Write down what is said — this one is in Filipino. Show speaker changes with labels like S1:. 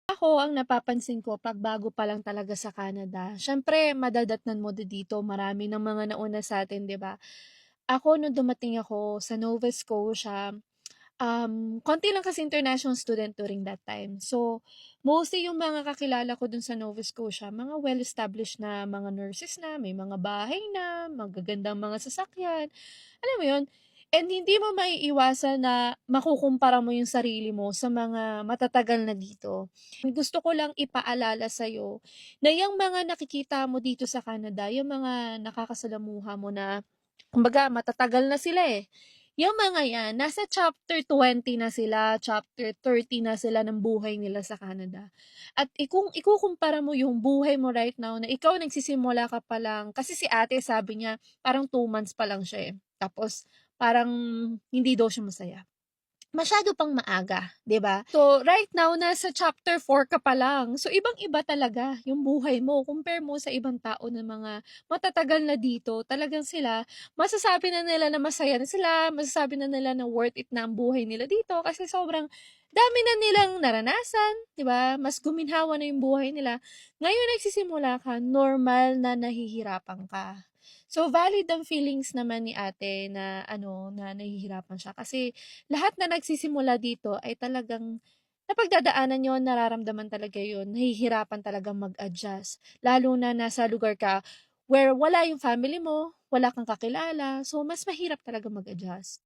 S1: Ako ang napapansin ko 'pag bago pa lang talaga sa Canada, siyempre madadatnan mo dito marami ng mga nauna sa'tin, 'di ba? Ako nung dumating ako sa Nova Scotia, konti lang kasi international student during that time. So, mostly yung mga kakilala ko dun sa Nova Scotia, mga well-established na mga nurses na, may mga bahay na, magagandang mga sasakyan, alam mo yun? And hindi mo maiiwasan na makukumpara mo yung sarili mo sa mga matatagal na dito. Gusto ko lang ipaalala sa'yo na yung mga nakikita mo dito sa Canada, yung mga nakakasalamuha mo na kumbaga matatagal na sila, eh. Yung mga 'yan, nasa chapter 20 na sila, chapter 30 na sila ng buhay nila sa Canada. At kung ikukumpara mo yung buhay mo right now na ikaw nagsisimula ka pa lang kasi si ate sabi niya parang 2 months pa lang siya, eh. Tapos parang hindi daw siya masaya. Masyado pang maaga, 'di ba? So, right now nasa chapter 4 ka pa lang. So, ibang-iba talaga yung buhay mo compare mo sa ibang tao na mga matatagal na dito. Talagang sila masasabi na nila na masaya na sila, masasabi na nila na worth it na ang buhay nila dito kasi sobrang dami na nilang naranasan, 'di ba? Mas guminhawa na yung buhay nila. Ngayon nagsisimula ka, normal na nahihirapan ka. So, valid ang feelings naman ni ate na ano, na nahihirapan siya kasi lahat na nagsisimula dito ay talagang napagdadaanan yon, nararamdaman talaga yon, nahihirapan talagang mag-adjust. Lalo na nasa lugar ka where wala yung family mo, wala kang kakilala, so mas mahirap talaga mag-adjust.